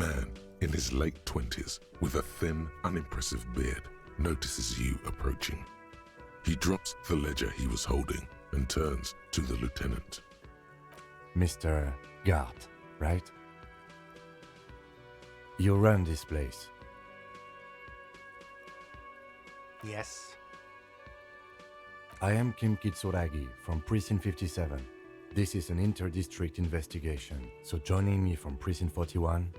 man in his late 20s with a thin, unimpressive beard notices you approaching. He drops the ledger he was holding and turns to the lieutenant. Mr. Guard, right? You run this place. Yes. I am Kim Kitsuragi from Precinct 57. This is an inter-district investigation, so joining me from Precinct 41.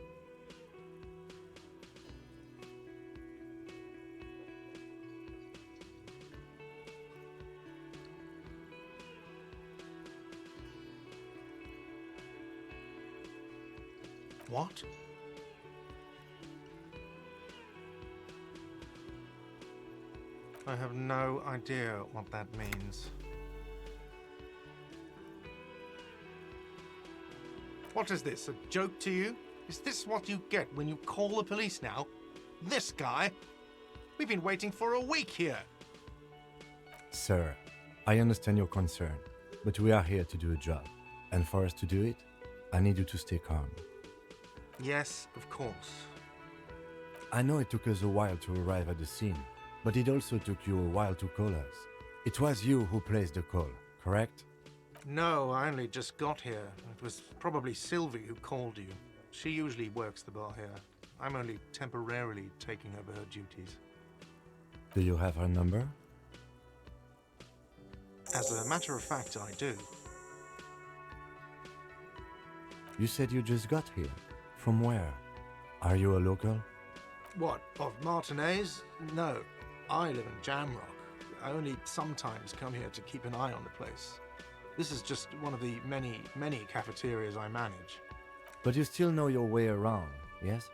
What? I have no idea what that means. What is this, a joke to you? Is this what you get when you call the police now? This guy? We've been waiting for a week here. Sir, I understand your concern, but we are here to do a job. And for us to do it, I need you to stay calm. Yes, of course. I know it took us a while to arrive at the scene, but it also took you a while to call us. It was you who placed the call, correct? No, I only just got here. It was probably Sylvie who called you. She usually works the bar here. I'm only temporarily taking over her duties. Do you have her number? As a matter of fact, I do. You said you just got here. From where? Are you a local? What, of Martinez? No, I live in Jamrock. I only sometimes come here to keep an eye on the place. This is just one of the many, many cafeterias I manage. But you still know your way around, yes?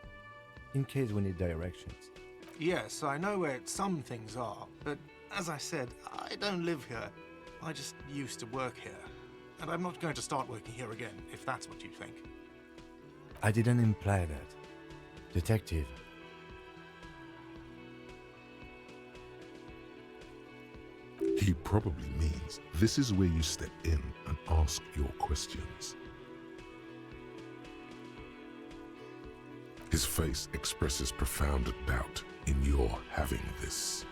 In case we need directions. Yes, I know where some things are, but as I said, I don't live here. I just used to work here. And I'm not going to start working here again, if that's what you think. I didn't imply that. Detective. He probably means this is where you step in and ask your questions. His face expresses profound doubt in your having this.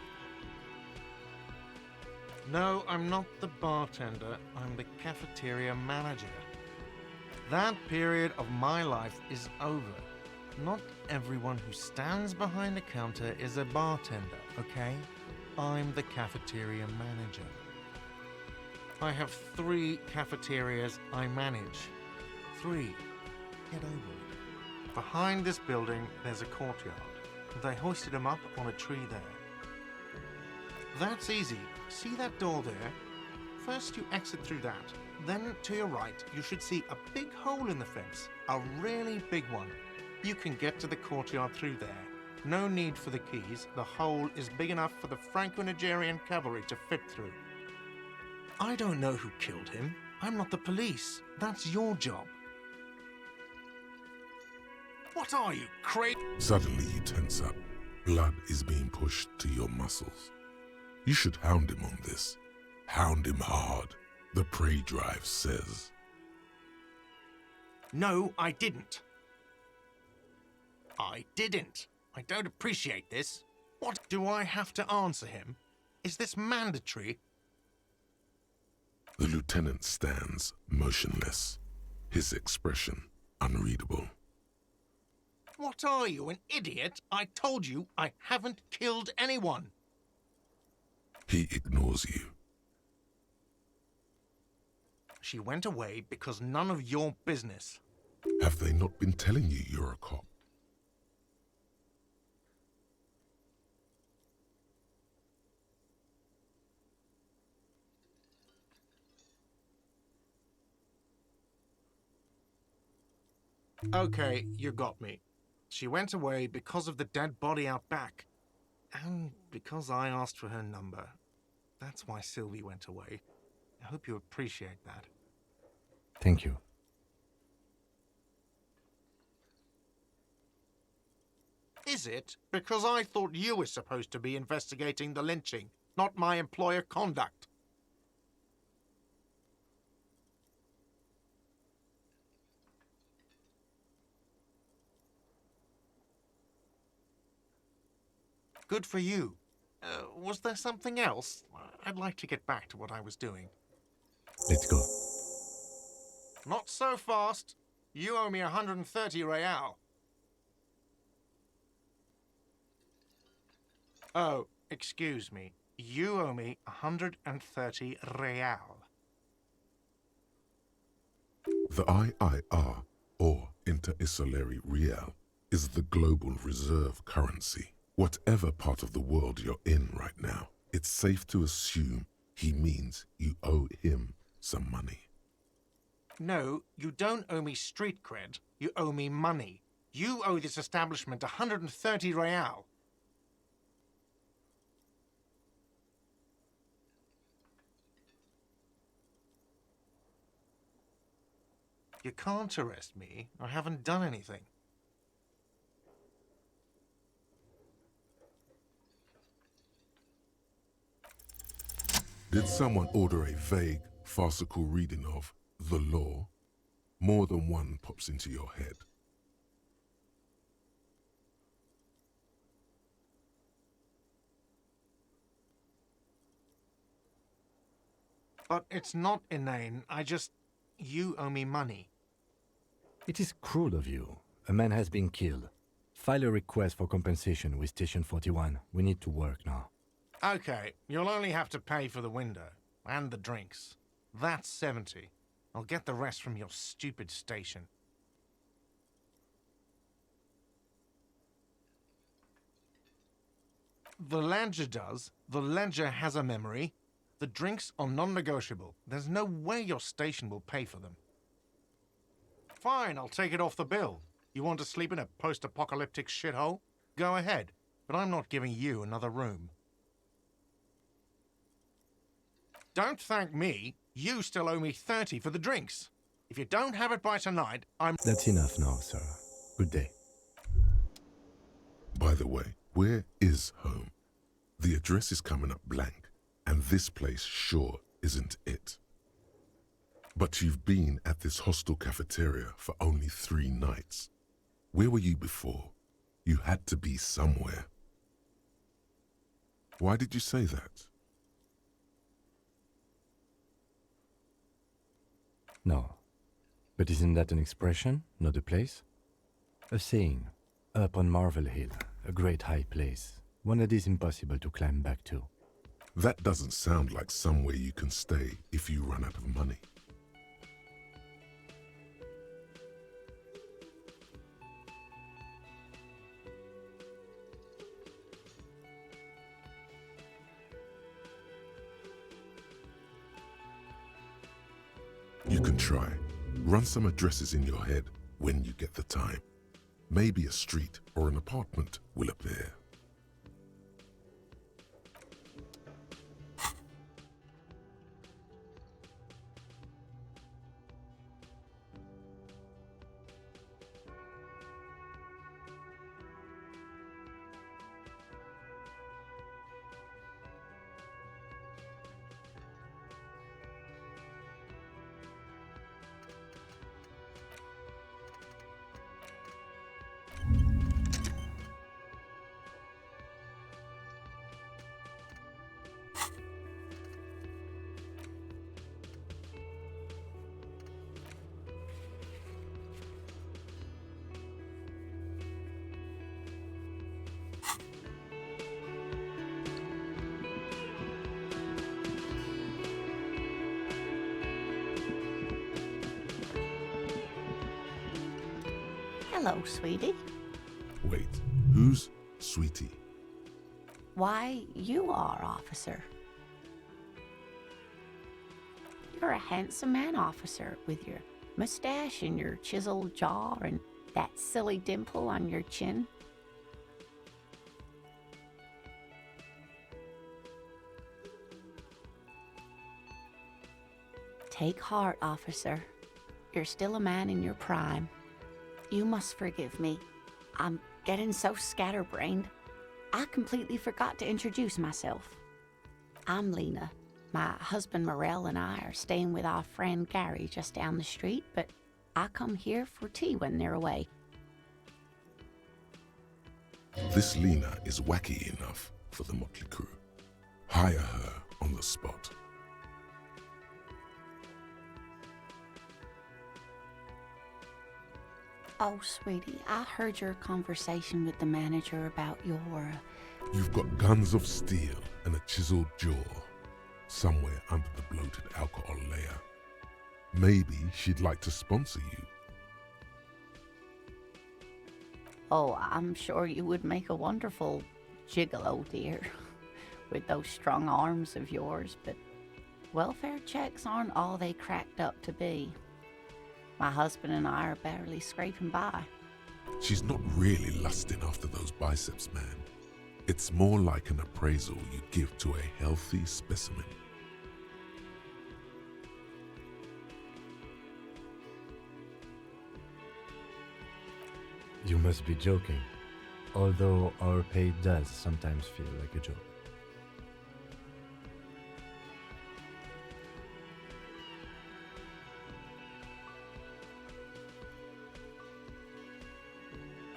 No, I'm not the bartender. I'm the cafeteria manager. That period of my life is over. Not everyone who stands behind the counter is a bartender, okay? I'm the cafeteria manager. I have 3 cafeterias I manage. 3. Get over it. Behind this building, there's a courtyard. They hoisted them up on a tree there. That's easy. See that door there? First you exit through that. Then to your right, you should see a big hole in the fence. A really big one. You can get to the courtyard through there. No need for the keys. The hole is big enough for the Franco-Nigerian cavalry to fit through. I don't know who killed him. I'm not the police. That's your job. What are you, crazy? Suddenly you tense up. Blood is being pushed to your muscles. You should hound him on this. Hound him hard, the prey drive says. No, I didn't. I didn't. I don't appreciate this. What do I have to answer him? Is this mandatory? The lieutenant stands motionless, his expression unreadable. What are you, an idiot? I told you I haven't killed anyone. He ignores you. She went away because none of your business. Have they not been telling you you're a cop? Okay, you got me. She went away because of the dead body out back. And because I asked for her number. That's why Sylvie went away. I hope you appreciate that. Thank you. Is it? Because I thought you were supposed to be investigating the lynching, not my employer conduct. Good for you. Was there something else? I'd like to get back to what I was doing. Let's go. Not so fast. You owe me 130 real. Oh, excuse me. You owe me 130 real. The IIR, or Inter-Isolary Real, is the global reserve currency. Whatever part of the world you're in right now, it's safe to assume he means you owe him some money. No, you don't owe me street cred. You owe me money. You owe this establishment 130 real. You can't arrest me. I haven't done anything. Did someone order a vague, farcical reading of the law? More than one pops into your head. But it's not inane. You owe me money. It is cruel of you. A man has been killed. File a request for compensation with Station 41. We need to work now. Okay, you'll only have to pay for the window and the drinks. That's 70. I'll get the rest from your stupid station. The ledger does. The ledger has a memory. The drinks are non-negotiable. There's no way your station will pay for them. Fine, I'll take it off the bill. You want to sleep in a post-apocalyptic shithole? Go ahead, but I'm not giving you another room. Don't thank me. You still owe me 30 for the drinks. If you don't have it by tonight, I'm... That's enough now, sir. Good day. By the way, where is home? The address is coming up blank, and this place sure isn't it. But you've been at this hostel cafeteria for only 3 nights. Where were you before? You had to be somewhere. Why did you say that? No. But isn't that an expression, not a place? A saying. Up on Marvel Hill, a great high place. One that is impossible to climb back to. That doesn't sound like somewhere you can stay if you run out of money. You can try. Run some addresses in your head when you get the time. Maybe a street or an apartment will appear. Hello, sweetie. Wait, who's Sweetie? Why, you are, officer. You're a handsome man, officer, with your mustache and your chiseled jaw and that silly dimple on your chin. Take heart, officer. You're still a man in your prime. You must forgive me. I'm getting so scatterbrained. I completely forgot to introduce myself. I'm Lena. My husband Morel and I are staying with our friend Gary just down the street, but I come here for tea when they're away. This Lena is wacky enough for the motley crew. Hire her on the spot. Oh, sweetie, I heard your conversation with the manager about your... You've got guns of steel and a chiseled jaw somewhere under the bloated alcohol layer. Maybe she'd like to sponsor you. Oh, I'm sure you would make a wonderful gigolo, dear, with those strong arms of yours, but welfare checks aren't all they cracked up to be. My husband and I are barely scraping by. She's not really lusting after those biceps, man. It's more like an appraisal you give to a healthy specimen. You must be joking, although our pay does sometimes feel like a joke.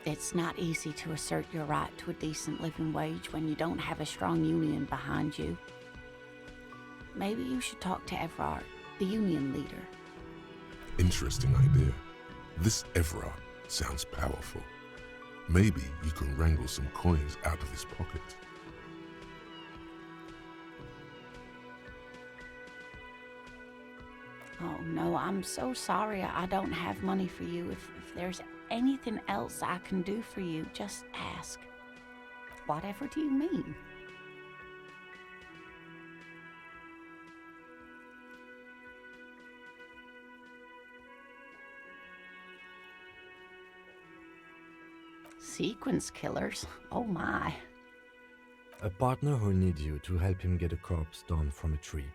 It's not easy to assert your right to a decent living wage when you don't have a strong union behind you. Maybe you should talk to Everard, the union leader. Interesting idea. This Everard sounds powerful. Maybe you can wrangle some coins out of his pocket. Oh no, I'm so sorry I don't have money for you. If there's anything else I can do for you, just ask. Whatever do you mean? Sequence killers? Oh my. A partner who'll need you to help him get a corpse down from a tree.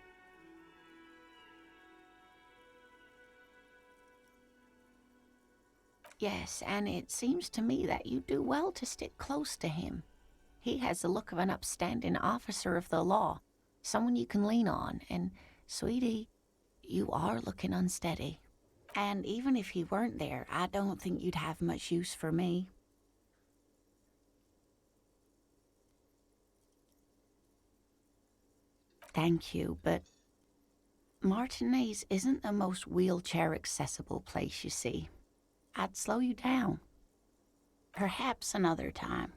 Yes, and it seems to me that you do well to stick close to him. He has the look of an upstanding officer of the law, someone you can lean on, and, sweetie, you are looking unsteady. And even if he weren't there, I don't think you'd have much use for me. Thank you, but Martinez isn't the most wheelchair-accessible place, you see. I'd slow you down. Perhaps another time.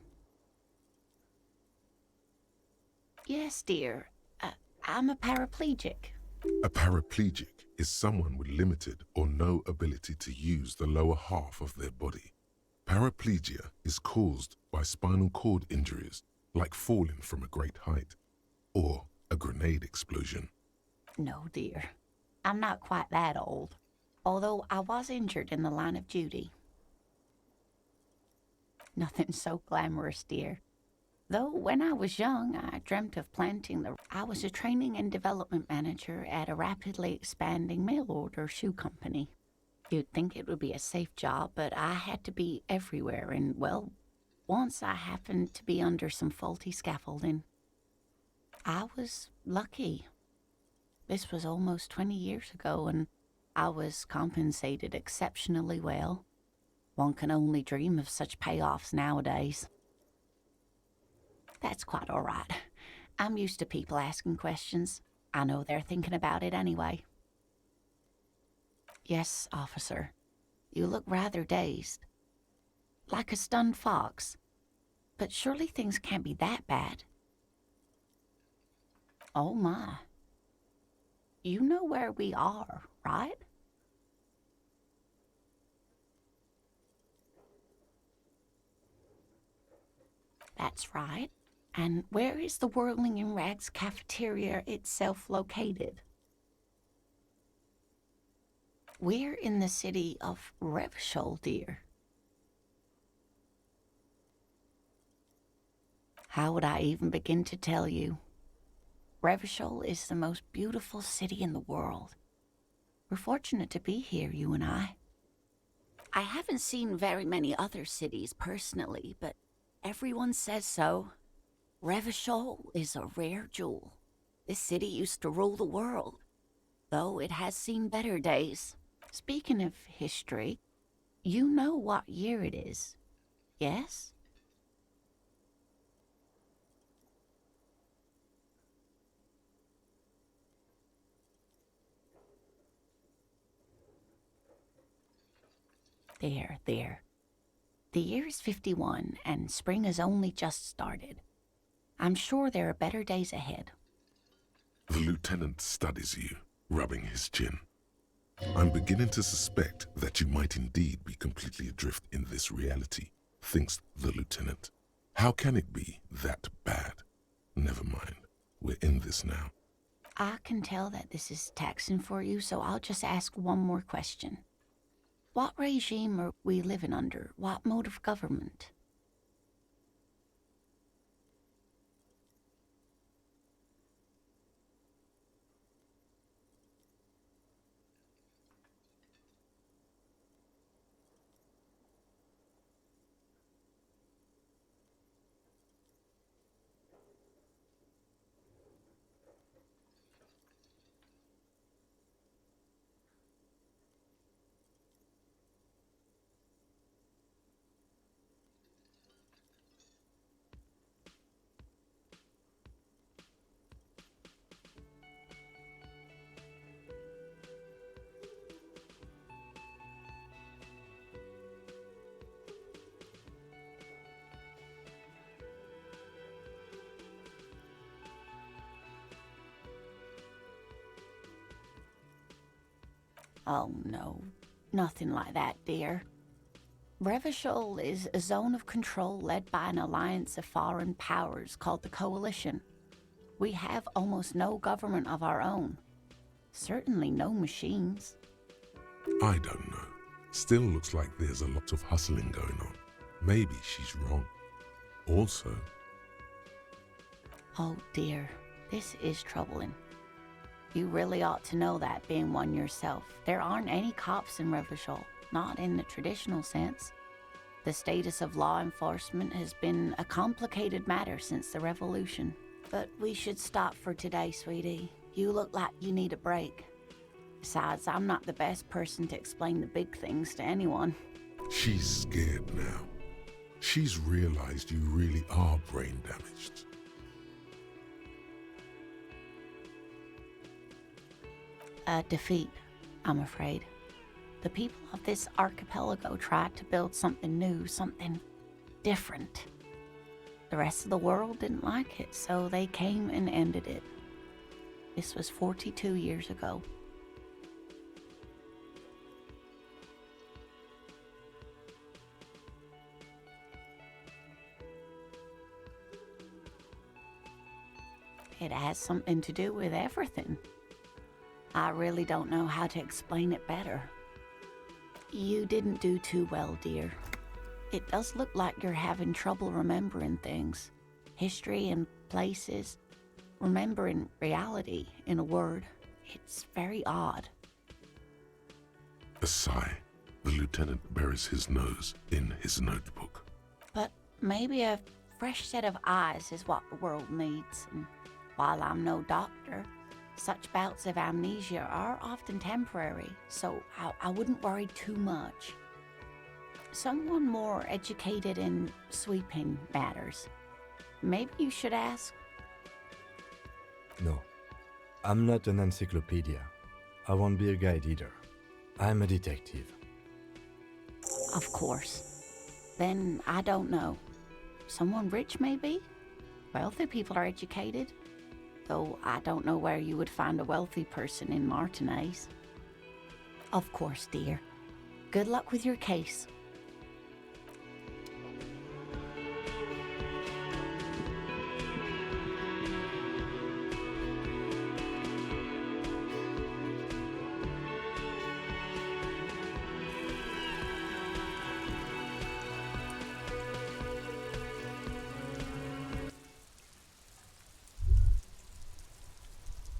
Yes, dear. I'm a paraplegic. A paraplegic is someone with limited or no ability to use the lower half of their body. Paraplegia is caused by spinal cord injuries, like falling from a great height, or a grenade explosion. No, dear. I'm not quite that old, although I was injured in the line of duty. Nothing so glamorous, dear. Though when I was young, I dreamt of planting I was a training and development manager at a rapidly expanding mail-order shoe company. You'd think it would be a safe job, but I had to be everywhere, and, well, once I happened to be under some faulty scaffolding. I was lucky. This was almost 20 years ago, and I was compensated exceptionally well. One can only dream of such payoffs nowadays. That's quite all right. I'm used to people asking questions. I know they're thinking about it anyway. Yes, officer. You look rather dazed. Like a stunned fox. But surely things can't be that bad. Oh my. You know where we are, right? That's right. And where is the Whirgling in Rags cafeteria itself located? We're in the city of Revachol, dear. How would I even begin to tell you? Revachol is the most beautiful city in the world. We're fortunate to be here, you and I. I haven't seen very many other cities personally, but everyone says so. Revachol is a rare jewel. This city used to rule the world, though it has seen better days. Speaking of history, you know what year it is, yes? There. The year is 51, and spring has only just started. I'm sure there are better days ahead. The lieutenant studies you, rubbing his chin. I'm beginning to suspect that you might indeed be completely adrift in this reality, thinks the lieutenant. How can it be that bad? Never mind. We're in this now. I can tell that this is taxing for you, so I'll just ask one more question. What regime are we living under? What mode of government? Oh no, nothing like that, dear. Revachol is a zone of control led by an alliance of foreign powers called the Coalition. We have almost no government of our own. Certainly no machines. I don't know. Still looks like there's a lot of hustling going on. Maybe she's wrong. Also... Oh dear, this is troubling. You really ought to know that, being one yourself. There aren't any cops in Revachol, not in the traditional sense. The status of law enforcement has been a complicated matter since the revolution. But we should stop for today, sweetie. You look like you need a break. Besides, I'm not the best person to explain the big things to anyone. She's scared now. She's realized you really are brain damaged. A defeat, I'm afraid. The people of this archipelago tried to build something new, something different. The rest of the world didn't like it, so they came and ended it. This was 42 years ago. It has something to do with everything. I really don't know how to explain it better. You didn't do too well, dear. It does look like you're having trouble remembering things. History and places. Remembering reality, in a word. It's very odd. A sigh. The lieutenant buries his nose in his notebook. But maybe a fresh set of eyes is what the world needs. And while I'm no doctor, such bouts of amnesia are often temporary, so I wouldn't worry too much. Someone more educated in sweeping matters. Maybe you should ask. No, I'm not an encyclopedia. I won't be a guide either. I'm a detective. Of course. Then I don't know. Someone rich, maybe? Wealthy people are educated. Though I don't know where you would find a wealthy person in Martinez. Of course, dear. Good luck with your case.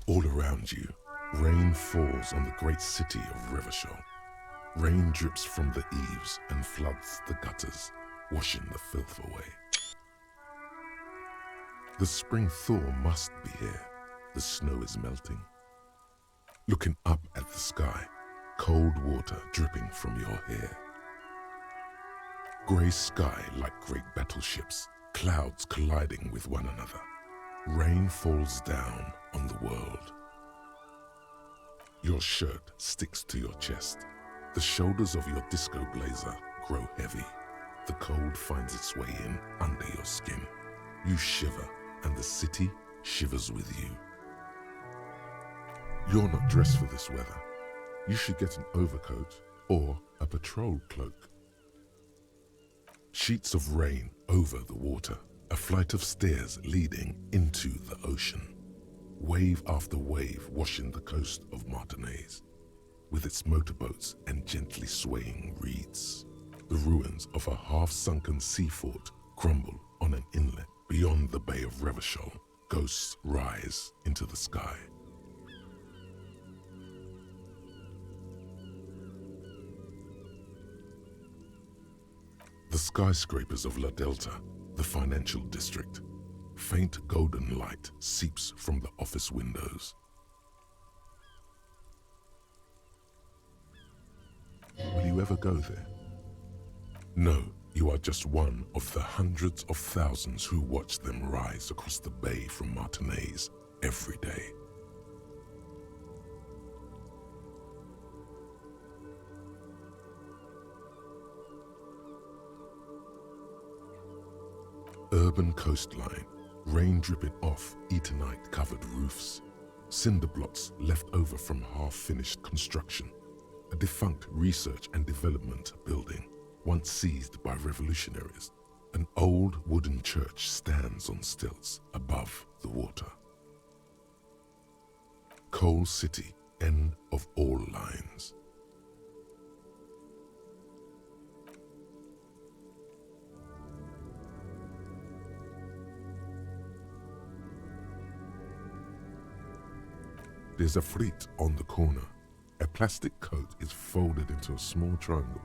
All around you, rain falls on the great city of Revachol. Rain drips from the eaves and floods the gutters, washing the filth away. The spring thaw must be here. The snow is melting. Looking up at the sky, cold water dripping from your hair. Grey sky like great battleships, clouds colliding with one another. Rain falls down on the world. Your shirt sticks to your chest. The shoulders of your disco blazer grow heavy. The cold finds its way in under your skin. You shiver, and the city shivers with you. You're not dressed for this weather. You should get an overcoat or a patrol cloak. Sheets of rain over the water, a flight of stairs leading into the ocean. Wave after wave washing the coast of Martinaise, with its motorboats and gently swaying reeds. The ruins of a half-sunken sea fort crumble on an inlet beyond the Bay of Revachol. Ghosts rise into the sky. The skyscrapers of La Delta, the financial district. Faint golden light seeps from the office windows. Will you ever go there? No, you are just one of the hundreds of thousands who watch them rise across the bay from Martinaise every day. Urban coastline, rain dripping off Eternite-covered roofs, cinder blocks left over from half-finished construction, a defunct research and development building, once seized by revolutionaries. An old wooden church stands on stilts above the water. Coal City, end of all lines. There's a fleet on the corner. A plastic coat is folded into a small triangle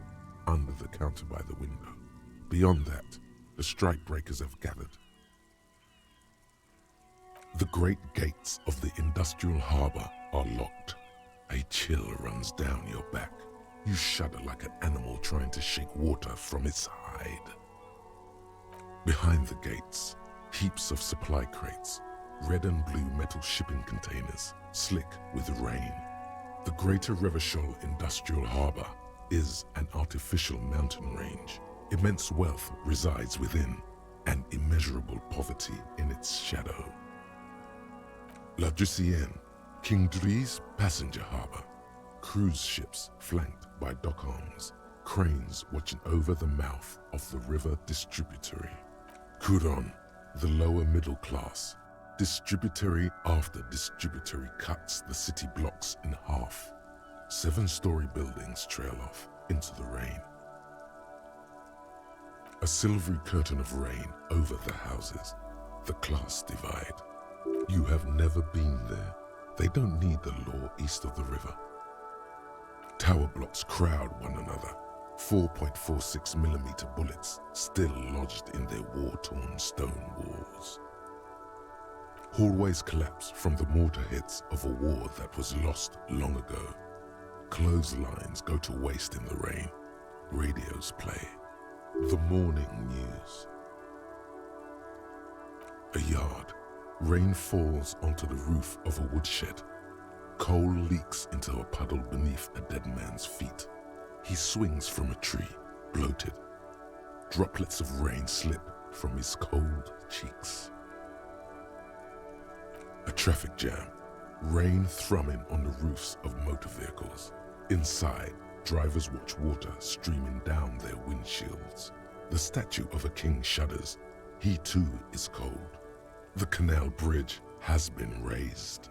under the counter by the window. Beyond that, the strike breakers have gathered. The great gates of the industrial harbour are locked. A chill runs down your back. You shudder like an animal trying to shake water from its hide. Behind the gates, heaps of supply crates, red and blue metal shipping containers, slick with rain. The Greater Revachol Industrial Harbour is an artificial mountain range. Immense wealth resides within, and immeasurable poverty in its shadow. La Drusienne, King Dries passenger harbour. Cruise ships flanked by dock arms, cranes watching over the mouth of the river distributary. Couronne, the lower middle class. Distributary after distributary cuts the city blocks in half. 7-story buildings trail off into the rain. A silvery curtain of rain over the houses. The class divide. You have never been there. They don't need the law east of the river. Tower blocks crowd one another. 4.46mm bullets still lodged in their war-torn stone walls. Hallways collapse from the mortar hits of a war that was lost long ago. Clotheslines go to waste in the rain. Radios play. The morning news. A yard. Rain falls onto the roof of a woodshed. Coal leaks into a puddle beneath a dead man's feet. He swings from a tree, bloated. Droplets of rain slip from his cold cheeks. A traffic jam. Rain thrumming on the roofs of motor vehicles. Inside, drivers watch water streaming down their windshields. The statue of a king shudders. He too is cold. The canal bridge has been raised.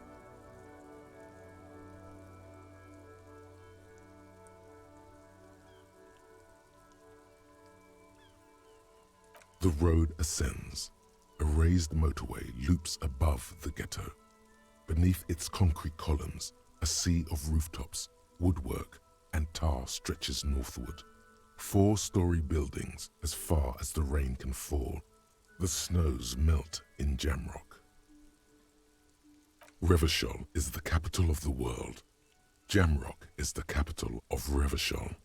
The road ascends. A raised motorway loops above the ghetto. Beneath its concrete columns, a sea of rooftops, woodwork, and tar stretches northward. 4-story buildings as far as the rain can fall. The snows melt in Jamrock. Revachol is the capital of the world. Jamrock is the capital of Revachol.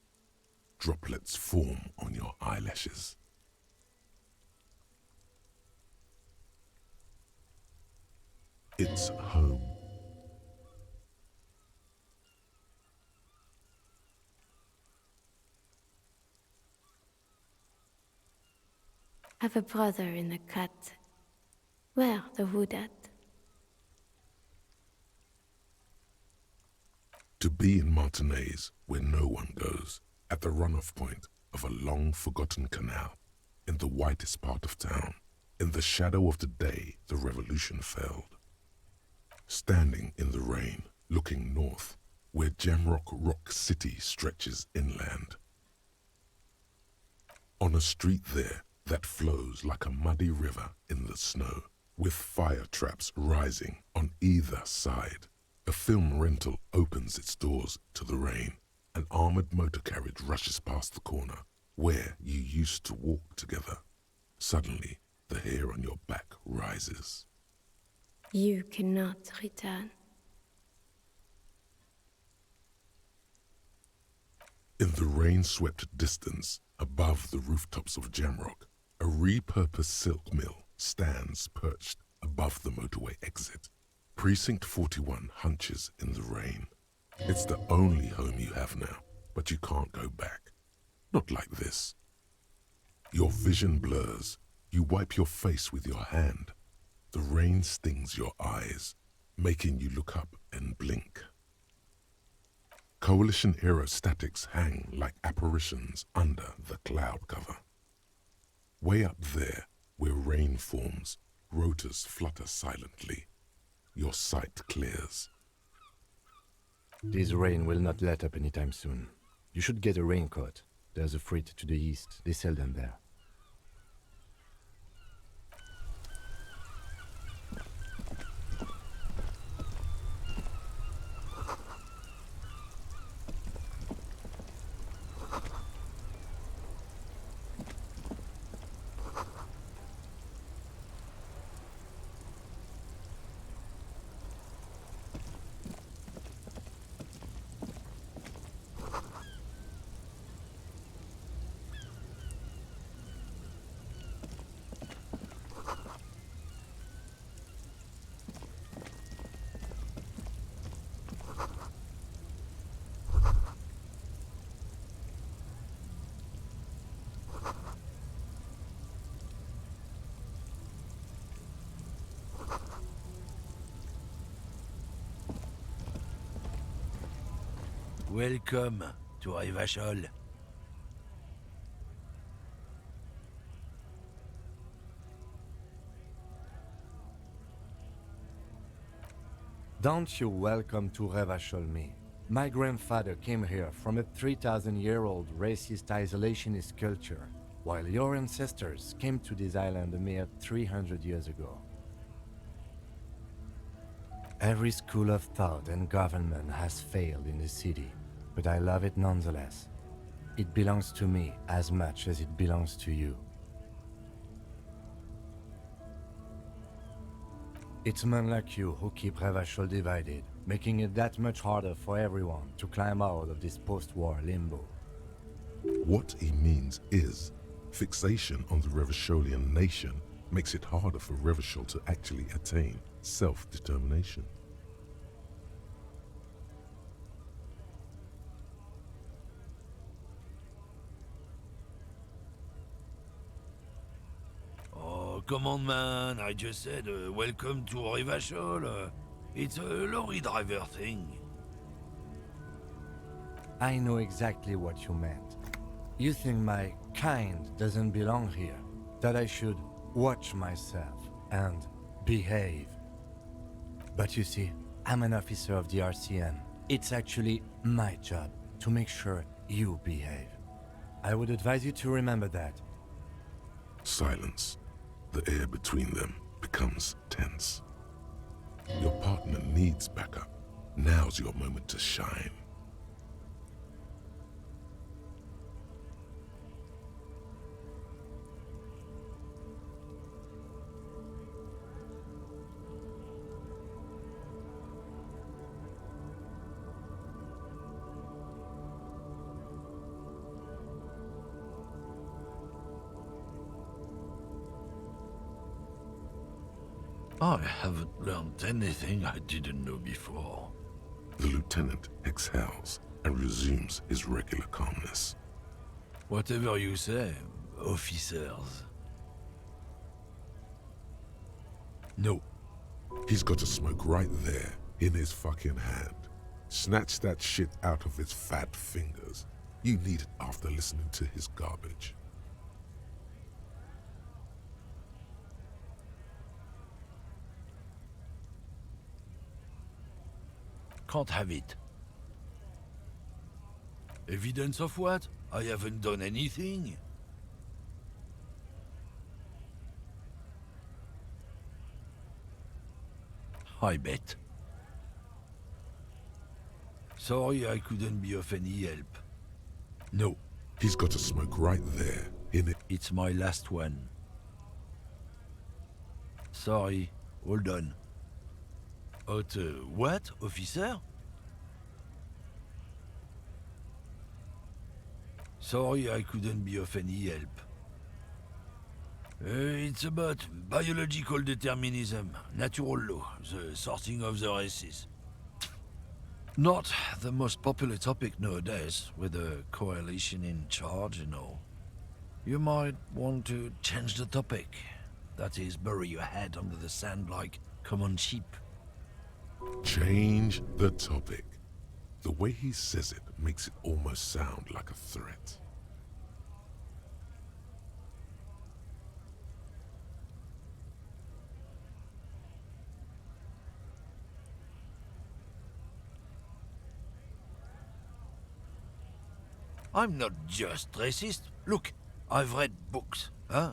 Droplets form on your eyelashes. It's home. Have a brother in the cut. Where the wood at? To be in Martinez, where no one goes, at the runoff point of a long-forgotten canal, in the whitest part of town, in the shadow of the day the revolution failed. Standing in the rain, looking north, where Jamrock Rock City stretches inland. On a street there that flows like a muddy river in the snow, with fire traps rising on either side. A film rental opens its doors to the rain. An armored motor carriage rushes past the corner where you used to walk together. Suddenly, the hair on your back rises. You cannot return. In the rain-swept distance, above the rooftops of Jamrock, a repurposed silk mill stands perched above the motorway exit. Precinct 41 hunches in the rain. It's the only home you have now, but you can't go back. Not like this. Your vision blurs. You wipe your face with your hand. The rain stings your eyes, making you look up and blink. Coalition-era statics hang like apparitions under the cloud cover. Way up there, where rain forms, rotors flutter silently. Your sight clears. This rain will not let up anytime soon. You should get a raincoat. There's a freight to the east. They sell them there. Welcome to Revachol. Don't you welcome to Revachol me. My grandfather came here from a 3,000-year-old racist isolationist culture, while your ancestors came to this island a mere 300 years ago. Every school of thought and government has failed in the city, but I love it nonetheless. It belongs to me as much as it belongs to you. It's men like you who keep Revachol divided, making it that much harder for everyone to climb out of this post-war limbo. What he means is, fixation on the Revacholian nation makes it harder for Revachol to actually attain self-determination. Oh, come on, man. I just said welcome to Revachol. It's a lorry driver thing. I know exactly what you meant. You think my kind doesn't belong here, that I should watch myself and behave. But you see, I'm an officer of the RCM. It's actually my job to make sure you behave. I would advise you to remember that. Silence. The air between them becomes tense. Your partner needs backup. Now's your moment to shine. I haven't learned anything I didn't know before. The lieutenant exhales and resumes his regular calmness. Whatever you say, officers. No. He's got a smoke right there, in his fucking hand. Snatch that shit out of his fat fingers. You need it after listening to his garbage. Can't have it. Evidence of what? I haven't done anything. I bet. Sorry I couldn't be of any help. No, He's got a smoke right there, in it. it's my last one. Sorry, all done. What, officer? Sorry I couldn't be of any help. It's about biological determinism, natural law, the sorting of the races. Not the most popular topic nowadays, with a coalition in charge and all. You might want to change the topic. That is, bury your head under the sand like common sheep. Change the topic. The way he says it makes it almost sound like a threat. I'm not just racist. Look, I've read books, huh?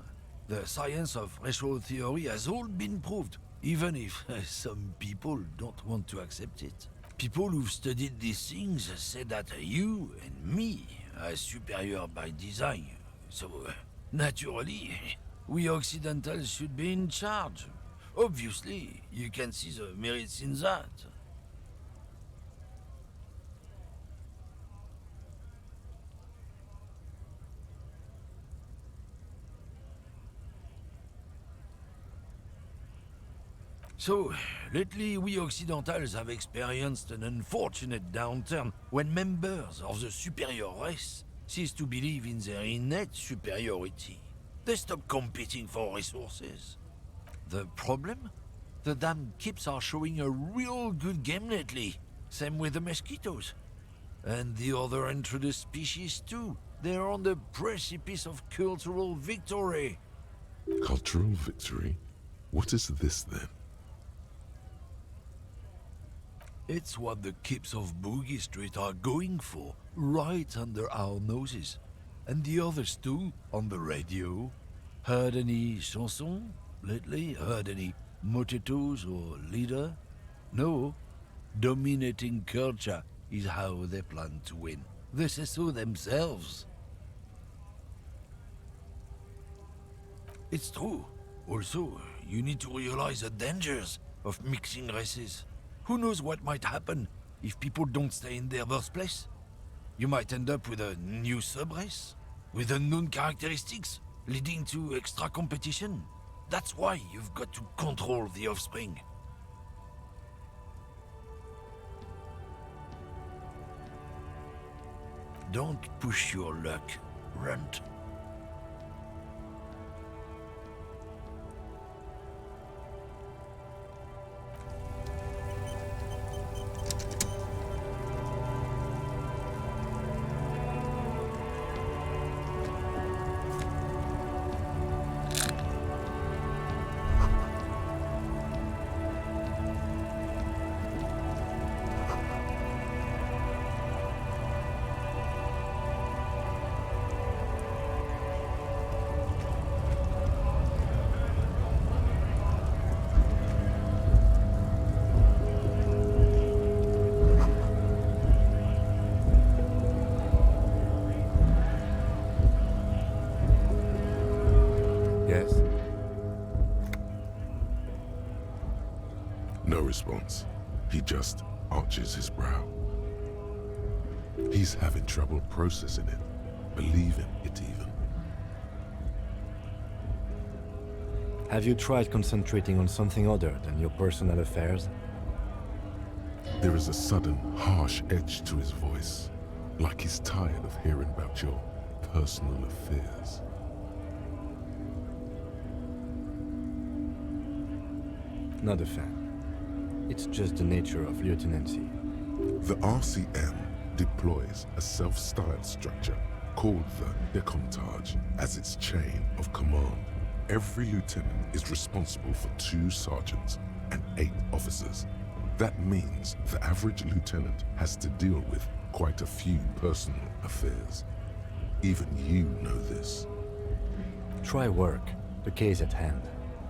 The science of racial theory has all been proved, even if some people don't want to accept it. People who've studied these things say that you and me are superior by design. So, naturally, we Occidentals should be in charge. Obviously, you can see the merits in that. So, lately we Occidentals have experienced an unfortunate downturn when members of the superior race cease to believe in their innate superiority. They stop competing for resources. The problem? The damn kips are showing a real good game lately. Same with the mosquitoes. And the other introduced species too. They're on the precipice of cultural victory. Cultural victory? What is this then? It's what the kips of Boogie Street are going for, right under our noses. And the others too, on the radio. Heard any chansons lately? Heard any motetos or leader? No. Dominating culture is how they plan to win. They say so themselves. It's true. Also, you need to realize the dangers of mixing races. Who knows what might happen if people don't stay in their birthplace? You might end up with a new sub-race, with unknown characteristics, leading to extra competition. That's why you've got to control the offspring. Don't push your luck, Runt. Yes? No response. He just arches his brow. He's having trouble processing it, believing it even. Have you tried concentrating on something other than your personal affairs? There is a sudden, harsh edge to his voice, like he's tired of hearing about your personal affairs. Not a fan. It's just the nature of lieutenancy. The RCM deploys a self-styled structure called the Decomptage as its chain of command. Every lieutenant is responsible for 2 sergeants and 8 officers. That means the average lieutenant has to deal with quite a few personal affairs. Even you know this. Try work. The case at hand.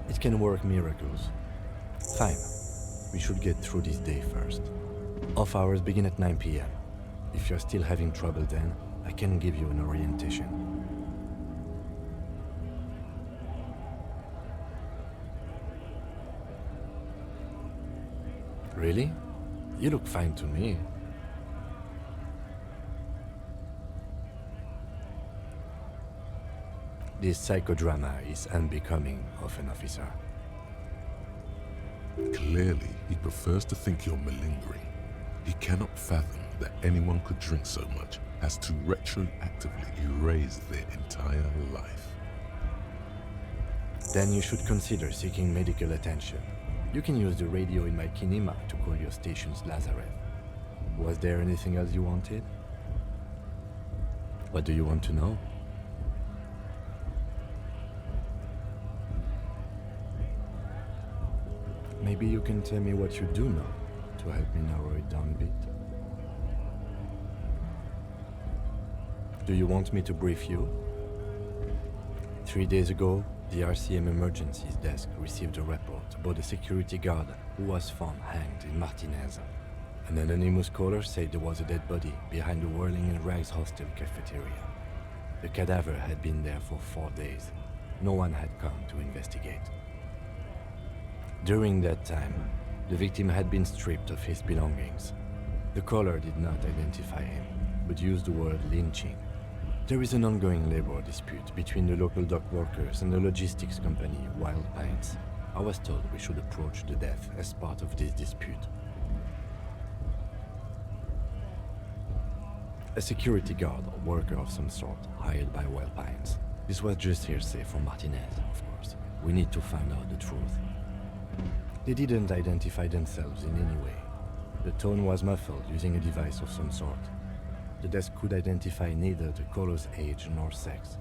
It can work miracles. Fine. We should get through this day first. Off hours begin at 9 p.m. If you're still having trouble then, I can give you an orientation. Really? You look fine to me. This psychodrama is unbecoming of an officer. Clearly, he prefers to think you're malingering. He cannot fathom that anyone could drink so much as to retroactively erase their entire life. Then you should consider seeking medical attention. You can use the radio in my kinema to call your station's Lazareth. Was there anything else you wanted? What do you want to know? Maybe you can tell me what you do know to help me narrow it down a bit. Do you want me to brief you? 3 days ago, the RCM Emergencies Desk received a report about a security guard who was found hanged in Martinez. An anonymous caller said there was a dead body behind the Whirgling and Rags hostel cafeteria. The cadaver had been there for 4 days. No one had come to investigate. During that time, the victim had been stripped of his belongings. The caller did not identify him, but used the word lynching. There is an ongoing labor dispute between the local dock workers and the logistics company Wild Pines. I was told we should approach the death as part of this dispute. A security guard or worker of some sort hired by Wild Pines. This was just hearsay from Martinez, of course. We need to find out the truth. They didn't identify themselves in any way. The tone was muffled using a device of some sort. The desk could identify neither the caller's age nor sex.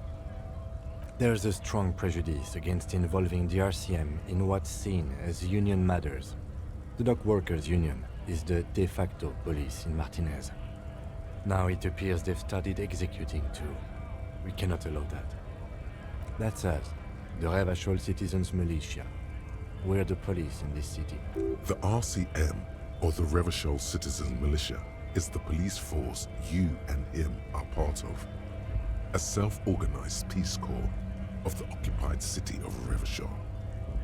There's a strong prejudice against involving the RCM in what's seen as union matters. The dock workers' union is the de facto police in Martinez. Now it appears they've started executing too. We cannot allow that. That's us, the Revachol Citizens Militia. We're the police in this city. The RCM, or the Revachol Citizen Militia, is the police force you and him are part of. A self-organized peace corps of the occupied city of Revachol.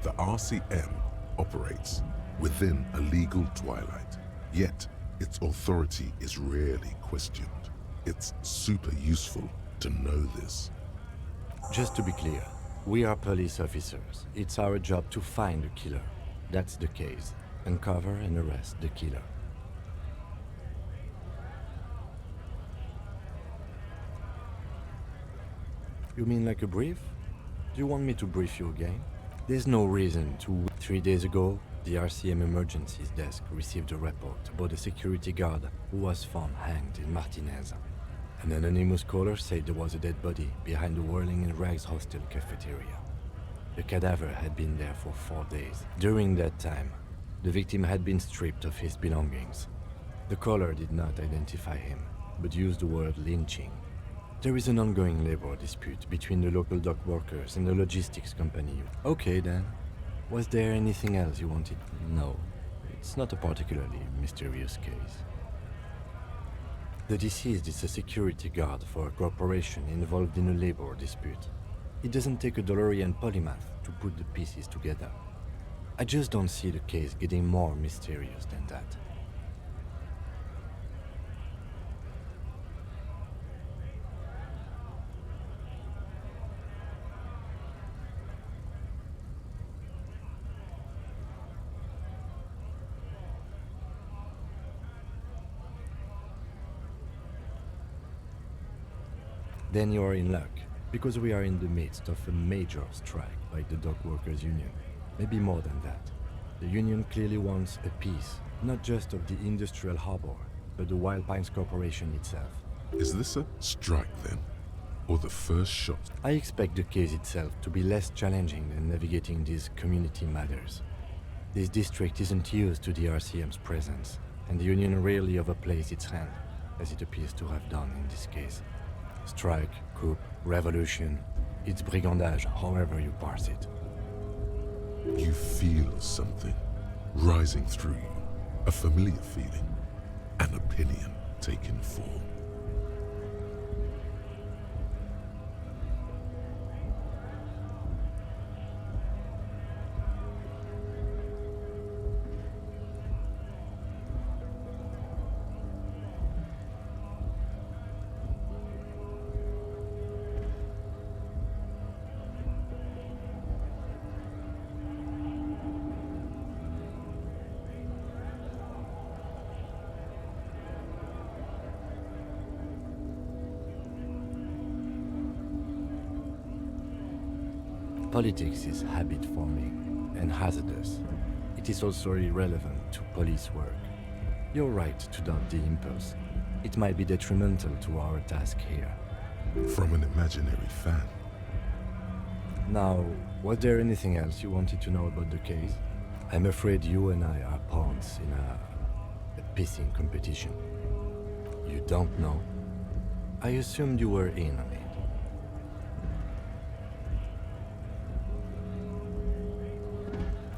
The RCM operates within a legal twilight, yet its authority is rarely questioned. It's super useful to know this. Just to be clear, we are police officers. It's our job to find the killer. That's the case. Uncover and arrest the killer. You mean like a brief? Do you want me to brief you again? There's no reason to... 3 days ago, the RCM Emergencies Desk received a report about a security guard who was found hanged in Martinez. An anonymous caller said there was a dead body behind the Whirgling and Rags hostel cafeteria. The cadaver had been there for 4 days. During that time, the victim had been stripped of his belongings. The caller did not identify him, but used the word lynching. There is an ongoing labor dispute between the local dock workers and the logistics company. Okay then. Was there anything else you wanted? No. It's not a particularly mysterious case. The deceased is a security guard for a corporation involved in a labor dispute. It doesn't take a DeLorean polymath to put the pieces together. I just don't see the case getting more mysterious than that. Then you are in luck, because we are in the midst of a major strike by the dock workers union. Maybe more than that. The Union clearly wants a piece, not just of the industrial harbor, but the Wild Pines Corporation itself. Is this a strike then? Or the first shot? I expect the case itself to be less challenging than navigating these community matters. This district isn't used to the RCM's presence, and the Union rarely overplays its hand, as it appears to have done in this case. Strike, coup, revolution, it's brigandage, however you parse it. You feel something rising through you, a familiar feeling, an opinion taking form. Politics is habit-forming and hazardous. It is also irrelevant to police work. You're right to doubt the impulse. It might be detrimental to our task here. From an imaginary fan. Now, was there anything else you wanted to know about the case? I'm afraid you and I are pawns in a pissing competition. You don't know? I assumed you were in on it.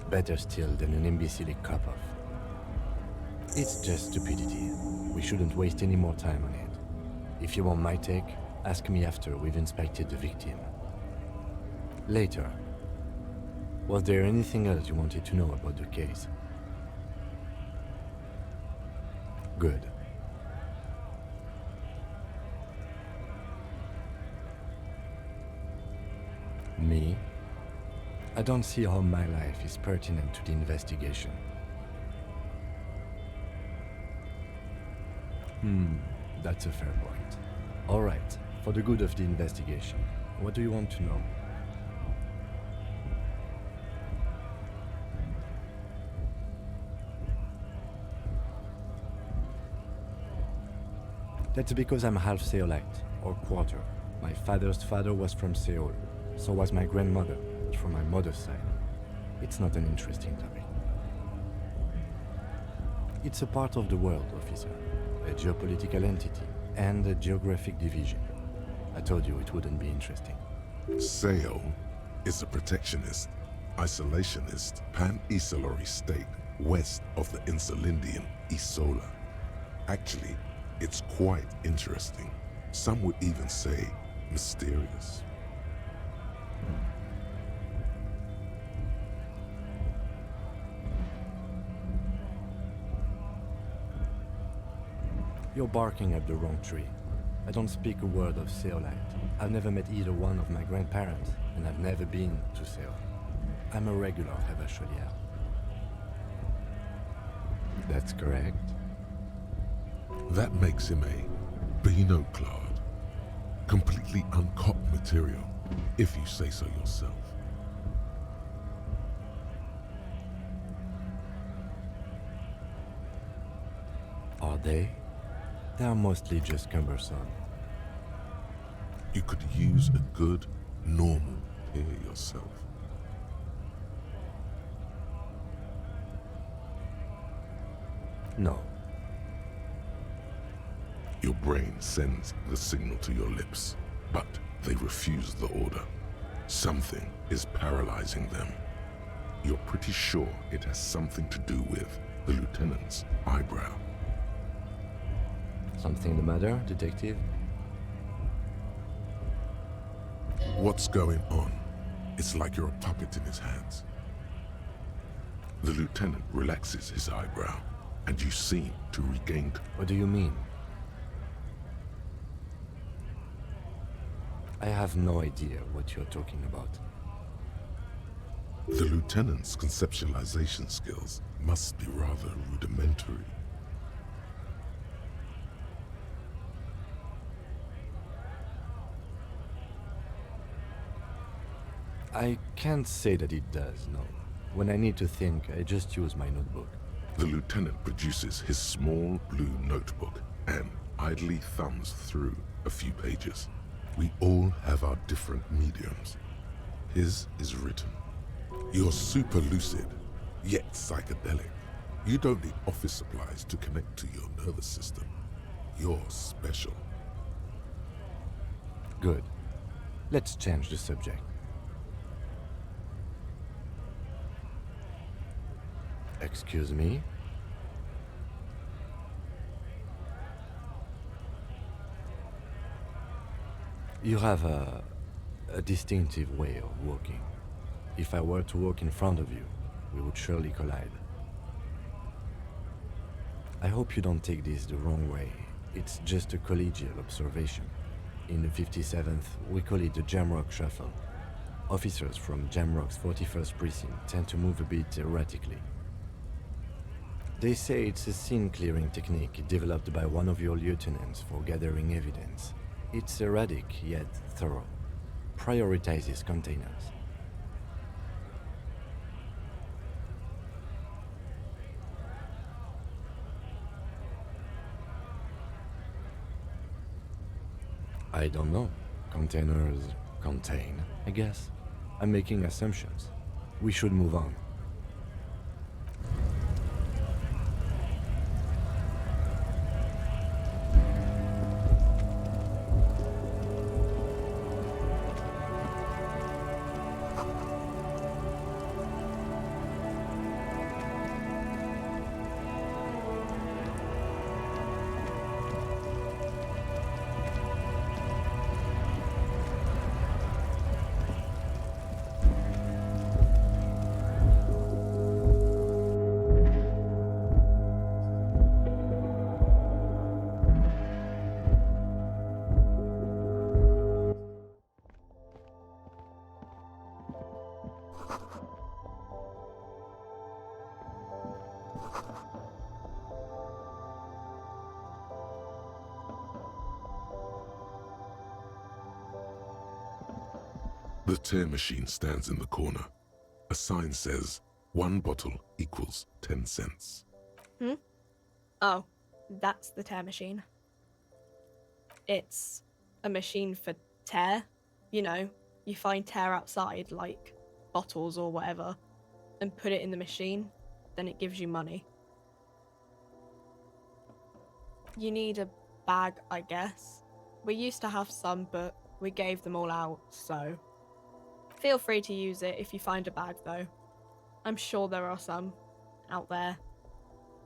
Better still than an imbecile cop-off. It's just stupidity. We shouldn't waste any more time on it. If you want my take, ask me after we've inspected the victim. Later. Was there anything else you wanted to know about the case? Good. Me? I don't see how my life is pertinent to the investigation. That's a fair point. All right, for the good of the investigation, what do you want to know? That's because I'm half Seolite, or quarter. My father's father was from Seoul, so was my grandmother, from my mother's side. It's not an interesting topic. It's a part of the world, officer. A geopolitical entity and a geographic division. I told you it wouldn't be interesting. Seoul is a protectionist, isolationist, pan-Isolari state west of the Insulindian Isola. Actually, it's quite interesting. Some would even say mysterious. You're barking up the wrong tree. I don't speak a word of Seolite. I've never met either one of my grandparents, and I've never been to Seoul. I'm a regular Revacholier. That's correct. That makes him a binoclard. Completely uncopped material, if you say so yourself. Are they? They are mostly just cumbersome. You could use a good, normal peer yourself. No. Your brain sends the signal to your lips, but they refuse the order. Something is paralyzing them. You're pretty sure it has something to do with the lieutenant's eyebrow. Something the matter, detective? What's going on? It's like you're a puppet in his hands. The lieutenant relaxes his eyebrow, and you seem to regain... What do you mean? I have no idea what you're talking about. The lieutenant's conceptualization skills must be rather rudimentary. I can't say that it does, no. When I need to think, I just use my notebook. The lieutenant produces his small blue notebook and idly thumbs through a few pages. We all have our different mediums. His is written. You're super lucid, yet psychedelic. You don't need office supplies to connect to your nervous system. You're special. Good. Let's change the subject. Excuse me? You have a distinctive way of walking. If I were to walk in front of you, we would surely collide. I hope you don't take this the wrong way. It's just a collegial observation. In the 57th, we call it the Jamrock Shuffle. Officers from Jamrock's 41st Precinct tend to move a bit erratically. They say it's a scene-clearing technique developed by one of your lieutenants for gathering evidence. It's erratic, yet thorough. Prioritizes containers. I don't know. Containers contain, I guess. I'm making assumptions. We should move on. The tear machine stands in the corner. A sign says, 1 bottle equals 10 cents. Oh, that's the tear machine. It's a machine for tear. You know, you find tear outside, like bottles or whatever, and put it in the machine, then it gives you money. You need a bag, I guess. We used to have some, but we gave them all out, so... Feel free to use it if you find a bag, though. I'm sure there are some out there,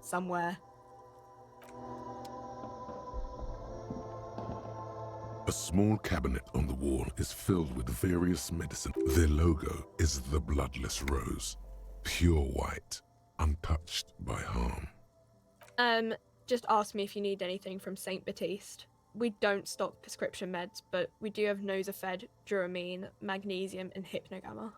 somewhere. A small cabinet on the wall is filled with various medicine. Their logo is the bloodless rose, pure white, untouched by harm. Just ask me if you need anything from St. Baptiste. We don't stock prescription meds, but we do have Nosafed, Duramine, Magnesium, and Hypnogamma.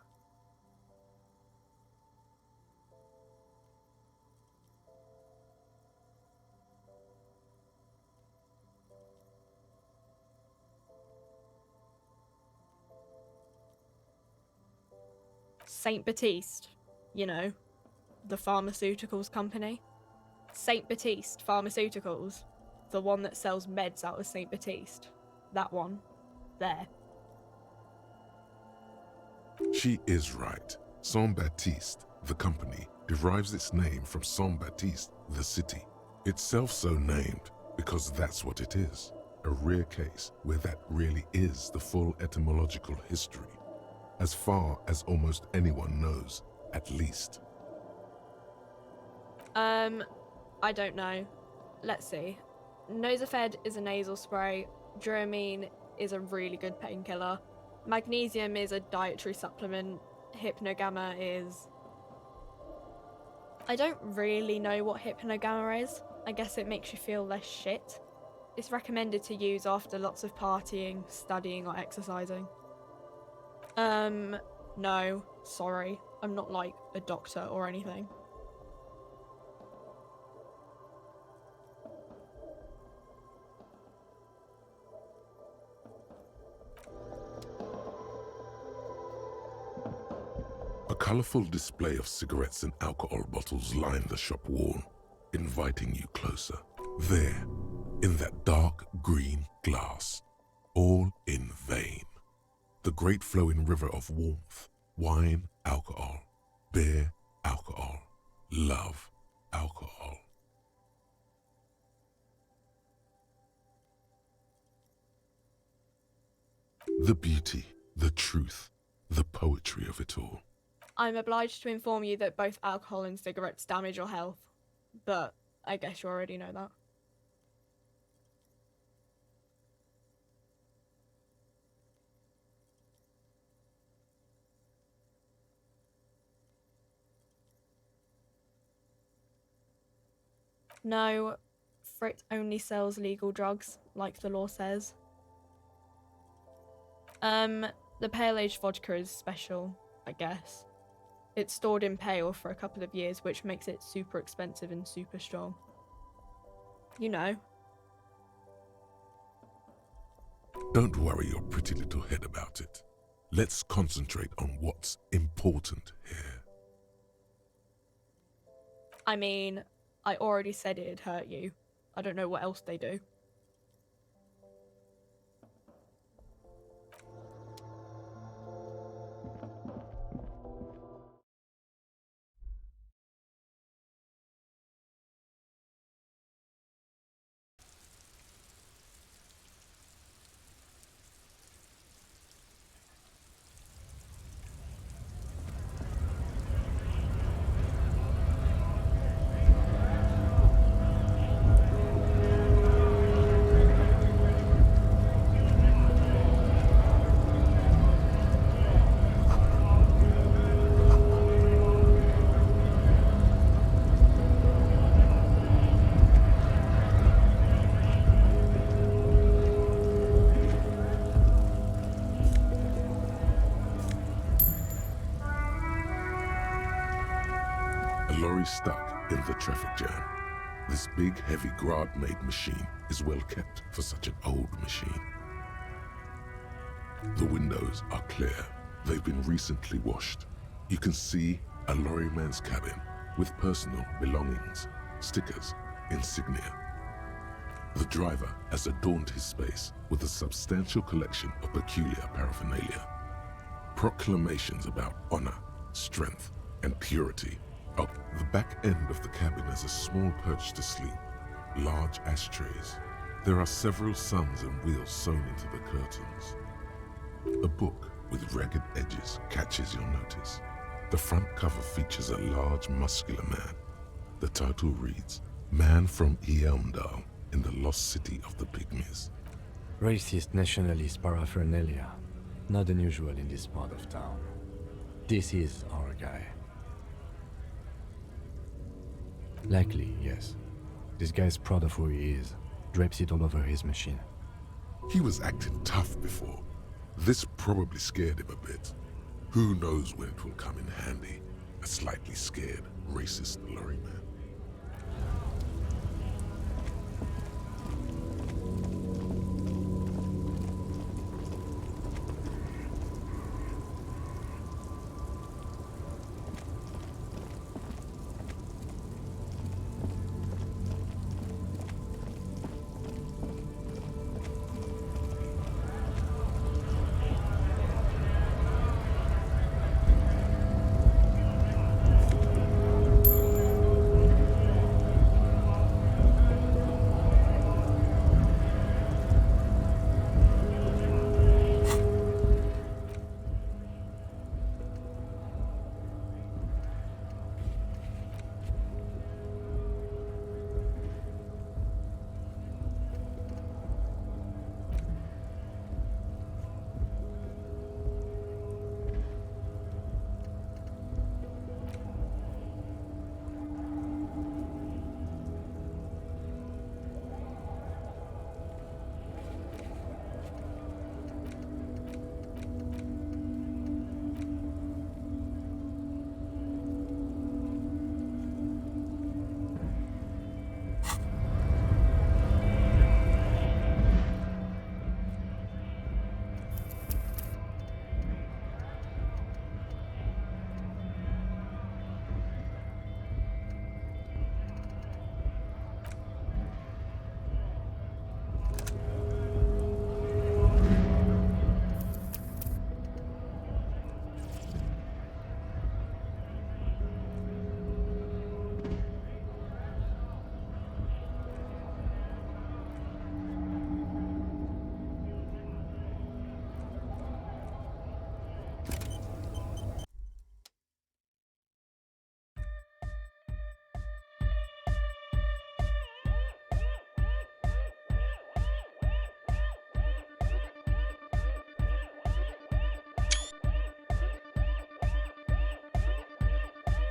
St. Baptiste, you know, the pharmaceuticals company. St. Baptiste Pharmaceuticals, the one that sells meds out of St. Baptiste. That one. There. She is right. Saint Baptiste, the company, derives its name from Saint Baptiste, the city. Itself so named because that's what it is. A rare case where that really is the full etymological history. As far as almost anyone knows, at least. I don't know. Let's see. Nosafed is a nasal spray. Duramine is a really good painkiller. Magnesium is a dietary supplement. Hypnogamma is... I don't really know what Hypnogamma is. I guess it makes you feel less shit. It's recommended to use after lots of partying, studying, or exercising. No, sorry. I'm not like a doctor or anything. A colourful display of cigarettes and alcohol bottles lined the shop wall, inviting you closer. There, in that dark green glass, all in vain. The great flowing river of warmth, wine, alcohol, beer, alcohol, love, alcohol. The beauty, the truth, the poetry of it all. I'm obliged to inform you that both alcohol and cigarettes damage your health, but I guess you already know that. No, Frit only sells legal drugs, like the law says. The pale age vodka is special, I guess. It's stored in pale for a couple of years, which makes it super expensive and super strong. You know. Don't worry your pretty little head about it. Let's concentrate on what's important here. I mean, I already said it'd hurt you. I don't know what else they do. A lorry stuck in the traffic jam. This big, heavy Grad-made machine is well kept for such an old machine. The windows are clear. They've been recently washed. You can see a lorryman's cabin with personal belongings, stickers, insignia. The driver has adorned his space with a substantial collection of peculiar paraphernalia. Proclamations about honor, strength, and purity. Up the back end of the cabin is a small perch to sleep, large ashtrays. There are several suns and wheels sewn into the curtains. A book with ragged edges catches your notice. The front cover features a large, muscular man. The title reads, Man from Eamdal in the Lost City of the Pygmies. Racist nationalist paraphernalia. Not unusual in this part of town. This is our guy. Likely, yes. This guy's proud of who he is. Drapes it all over his machine. He was acting tough before. This probably scared him a bit. Who knows when it will come in handy? A slightly scared, racist lorryman.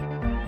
Bye.